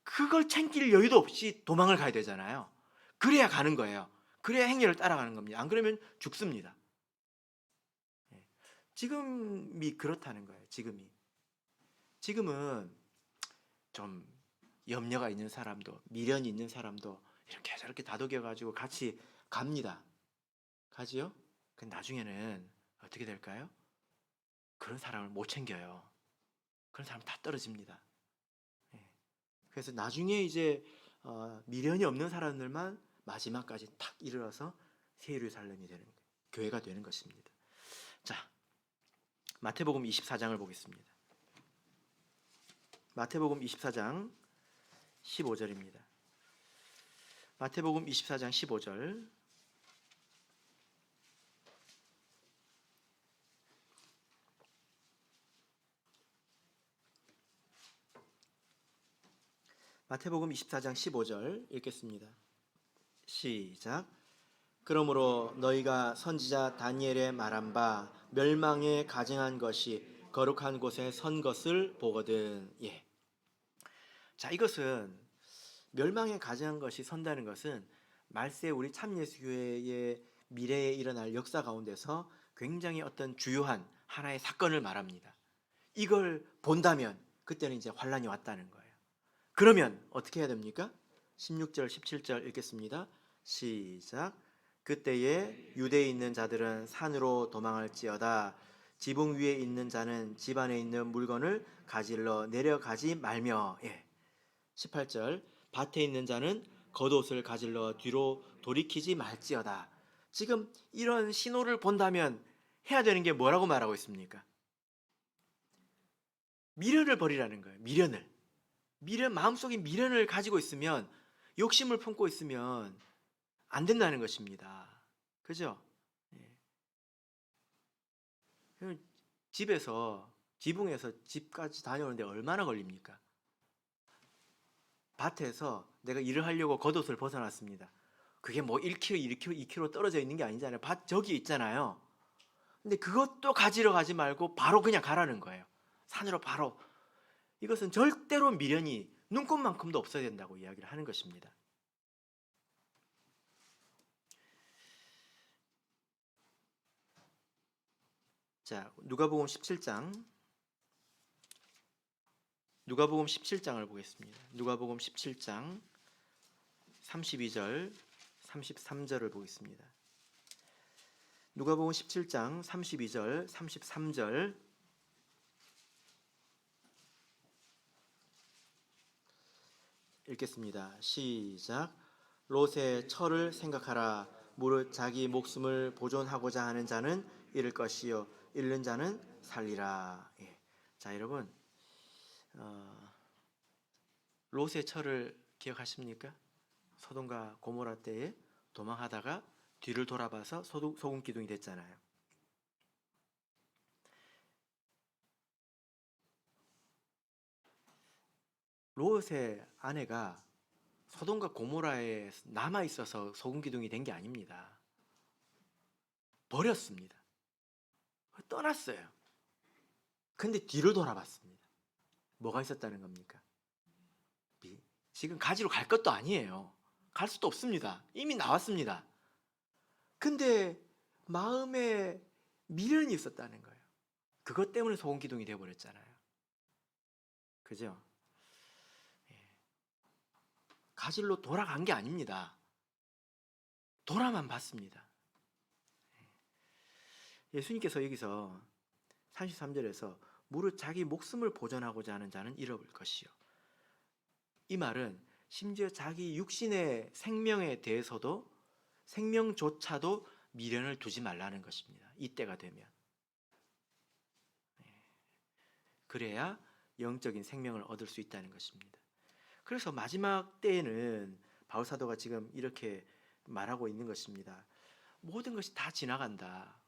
그걸 챙길 여유도 없이 도망을 가야 되잖아요. 그래야 가는 거예요. 그래야 행렬을 따라가는 겁니다. 안 그러면 죽습니다. 지금이 그렇다는 거예요. 지금이. 지금은 좀 염려가 있는 사람도, 미련이 있는 사람도 이렇게 저렇게 다독여가지고 같이 갑니다. 가지요? 근데 나중에는 어떻게 될까요? 그런 사람을 못 챙겨요. 그런 사람 다 떨어집니다. 예. 그래서 나중에 이제 미련이 없는 사람들만 마지막까지 탁 이르러서 새 예루살렘이 되는 거예요. 교회가 되는 것입니다. 자, 마태복음 24장을 보겠습니다. 마태복음 24장 15절입니다. 마태복음 24장 15절. 마태복음 24장 15절 읽겠습니다. 시작. 그러므로 너희가 선지자 다니엘의 말한 바 멸망에 가증한 것이 거룩한 곳에 선 것을 보거든. 예. 자, 이것은 멸망에 가증한 것이 선다는 것은 말세 우리 참예수교회의 미래에 일어날 역사 가운데서 굉장히 어떤 주요한 하나의 사건을 말합니다. 이걸 본다면 그때는 이제 환란이 왔다는 거예요. 그러면 어떻게 해야 됩니까? 16절 17절 읽겠습니다. 시작. 그때에 유대에 있는 자들은 산으로 도망할지어다. 지붕 위에 있는 자는 집 안에 있는 물건을 가질러 내려가지 말며. 예. 18절. 밭에 있는 자는 겉옷을 가질러 뒤로 돌이키지 말지어다. 지금 이런 신호를 본다면 해야 되는 게 뭐라고 말하고 있습니까? 미련을 버리라는 거예요. 미련, 마음속에 미련을 가지고 있으면, 욕심을 품고 있으면 안 된다는 것입니다. 그죠? 예. 집에서, 지붕에서 집까지 다녀오는데 얼마나 걸립니까? 밭에서 내가 일을 하려고 겉옷을 벗어놨습니다. 그게 뭐 1km, 2km 떨어져 있는 게 아니잖아요. 밭 저기 있잖아요. 근데 그것도 가지러 가지 말고 바로 그냥 가라는 거예요. 산으로 바로. 이것은 절대로 미련이 눈꼽만큼도 없어야 된다고 이야기를 하는 것입니다. 자, 누가복음 17장. 누가복음 17장을 보겠습니다. 누가복음 17장 32절, 33절을 보겠습니다. 누가복음 17장 32절, 33절 읽겠습니다. 시작. 롯의 처를 생각하라. 무릇 자기 목숨을 보존하고자 하는 자는 잃을 것이요 잃는 자는 살리라. 예. 자, 여러분, 롯의 처를 기억하십니까? 소돔과 고모라 때에 도망하다가 뒤를 돌아봐서 소금 기둥이 됐잖아요. 롯의 아내가 소돔과 고모라에 남아 있어서 소금 기둥이 된 게 아닙니다. 버렸습니다. 떠났어요. 근데 뒤를 돌아봤습니다. 뭐가 있었다는 겁니까? 지금 가지러 갈 것도 아니에요. 갈 수도 없습니다. 이미 나왔습니다. 근데 마음에 미련이 있었다는 거예요. 그것 때문에 소금 기둥이 되어버렸잖아요. 그죠? 가지러 돌아간 게 아닙니다. 돌아만 봤습니다. 예수님께서 여기서 33절에서 무릇 자기 목숨을 보존하고자 하는 자는 잃어볼 것이요. 이 말은 심지어 자기 육신의 생명에 대해서도, 생명조차도 미련을 두지 말라는 것입니다. 이때가 되면. 그래야 영적인 생명을 얻을 수 있다는 것입니다. 그래서 마지막 때에는 바울사도가 지금 이렇게 말하고 있는 것입니다. 모든 것이 다 지나간다.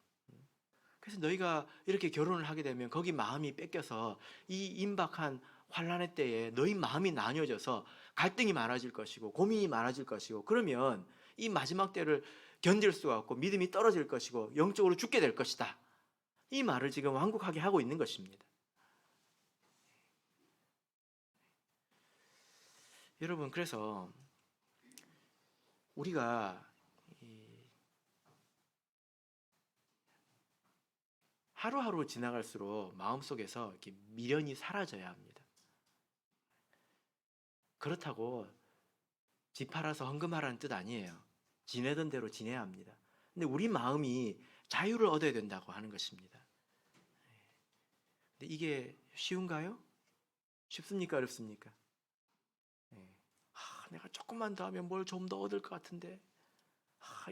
그래서 너희가 이렇게 결혼을 하게 되면 거기 마음이 뺏겨서 이 임박한 환란의 때에 너희 마음이 나뉘어져서 갈등이 많아질 것이고 고민이 많아질 것이고, 그러면 이 마지막 때를 견딜 수가 없고 믿음이 떨어질 것이고 영적으로 죽게 될 것이다. 이 말을 지금 완곡하게 하고 있는 것입니다. 여러분, 그래서 우리가 하루하루 지나갈수록 마음속에서 이렇게 미련이 사라져야 합니다. 그렇다고 집 팔아서 헌금하라는 뜻 아니에요. 지내던 대로 지내야 합니다. 근데 우리 마음이 자유를 얻어야 된다고 하는 것입니다. 근데 이게 쉬운가요? 쉽습니까? 어렵습니까? 내가 조금만 더 하면 뭘 좀 더 얻을 것 같은데,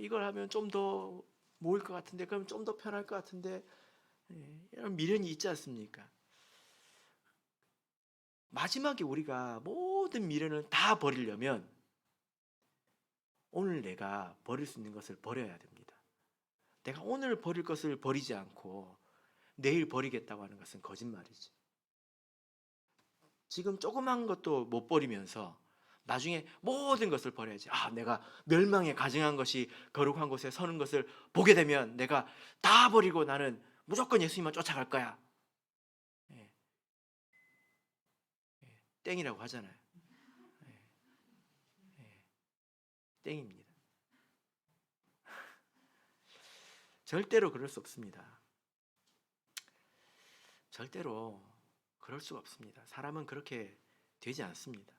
이걸 하면 좀 더 모을 것 같은데, 그럼 좀 더 편할 것 같은데, 이런 미련이 있지 않습니까? 마지막에 우리가 모든 미련을 다 버리려면 오늘 내가 버릴 수 있는 것을 버려야 됩니다. 내가 오늘 버릴 것을 버리지 않고 내일 버리겠다고 하는 것은 거짓말이지. 지금 조그만 것도 못 버리면서 나중에 모든 것을 버려야지. 내가 멸망에 가증한 것이 거룩한 곳에 서는 것을 보게 되면 내가 다 버리고 나는 무조건 예수님만 쫓아갈 거야. 예. 땡이라고 하잖아요. 땡입니다. 절대로 그럴 수 없습니다. 절대로 그럴 수가 없습니다. 사람은 그렇게 되지 않습니다.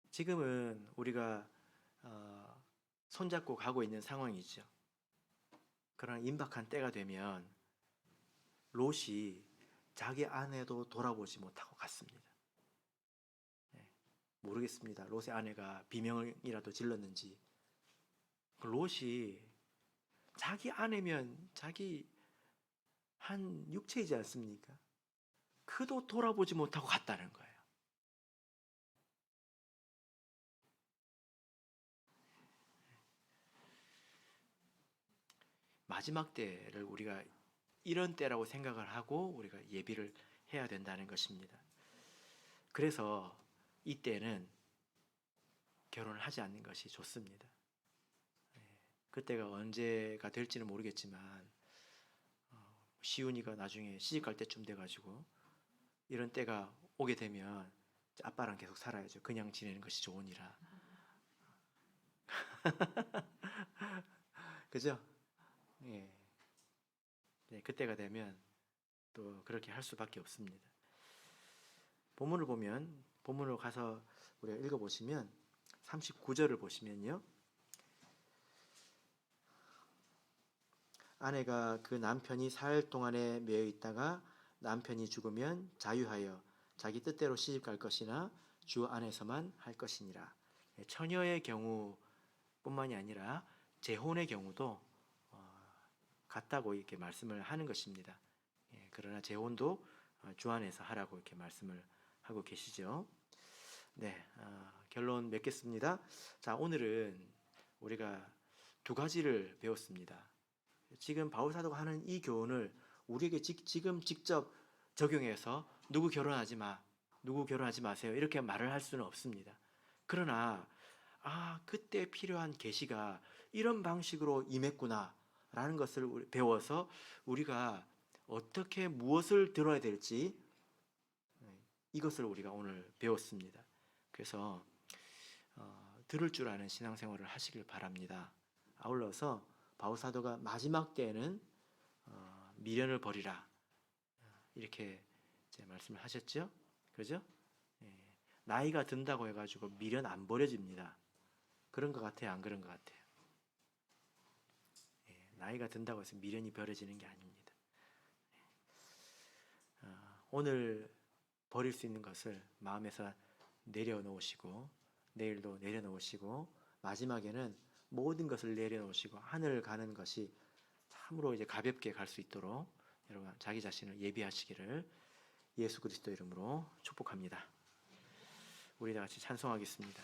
지금은 우리가 손잡고 가고 있는 상황이죠. 그러나 임박한 때가 되면 롯이 자기 아내도 돌아보지 못하고 갔습니다. 모르겠습니다. 롯의 아내가 비명이라도 질렀는지. 롯이 자기 아내면 자기 한 육체이지 않습니까? 그도 돌아보지 못하고 갔다는 거예요. 마지막 때를 우리가 이런 때라고 생각을 하고 우리가 예비를 해야 된다는 것입니다. 그래서 이때는 결혼을 하지 않는 것이 좋습니다. 그때가 언제가 될지는 모르겠지만 시훈이가 나중에 시집갈 때쯤 돼가지고 이런 때가 오게 되면 아빠랑 계속 살아야죠. 그냥 지내는 것이 좋으니라. 그죠? 예. 네, 그때가 되면 또 그렇게 할 수밖에 없습니다. 본문을 보면 본문으로 가서 우리가 읽어보시면 39절을 보시면요. 아내가 그 남편이 사흘 동안에 매여 있다가 남편이 죽으면 자유하여 자기 뜻대로 시집갈 것이나 주 안에서만 할 것이니라. 처녀의 경우뿐만이 아니라 재혼의 경우도 같다고 이렇게 말씀을 하는 것입니다. 그러나 재혼도 주 안에서 하라고 이렇게 말씀을 하고 계시죠. 네, 결론 맺겠습니다. 자, 오늘은 우리가 두 가지를 배웠습니다. 지금 바울 사도가 하는 이 교훈을 우리에게 지금 직접 적용해서 누구 결혼하지 마세요 이렇게 말을 할 수는 없습니다. 그러나 그때 필요한 계시가 이런 방식으로 임했구나 라는 것을 배워서 우리가 어떻게 무엇을 들어야 될지 이것을 우리가 오늘 배웠습니다. 그래서 들을 줄 아는 신앙생활을 하시길 바랍니다. 아울러서 바울 사도가 마지막 때에는 미련을 버리라 이렇게 말씀을 하셨죠. 그죠? 나이가 든다고 해가지고 미련 안 버려집니다. 그런 것 같아요? 안 그런 것 같아요? 나이가 든다고 해서 미련이 버려지는 게 아닙니다. 오늘 버릴 수 있는 것을 마음에서 내려놓으시고 내일도 내려놓으시고 마지막에는 모든 것을 내려놓으시고 하늘 가는 것이 참으로 이제 가볍게 갈 수 있도록 여러분 자기 자신을 예비하시기를 예수 그리스도 이름으로 축복합니다. 우리 다 같이 찬송하겠습니다.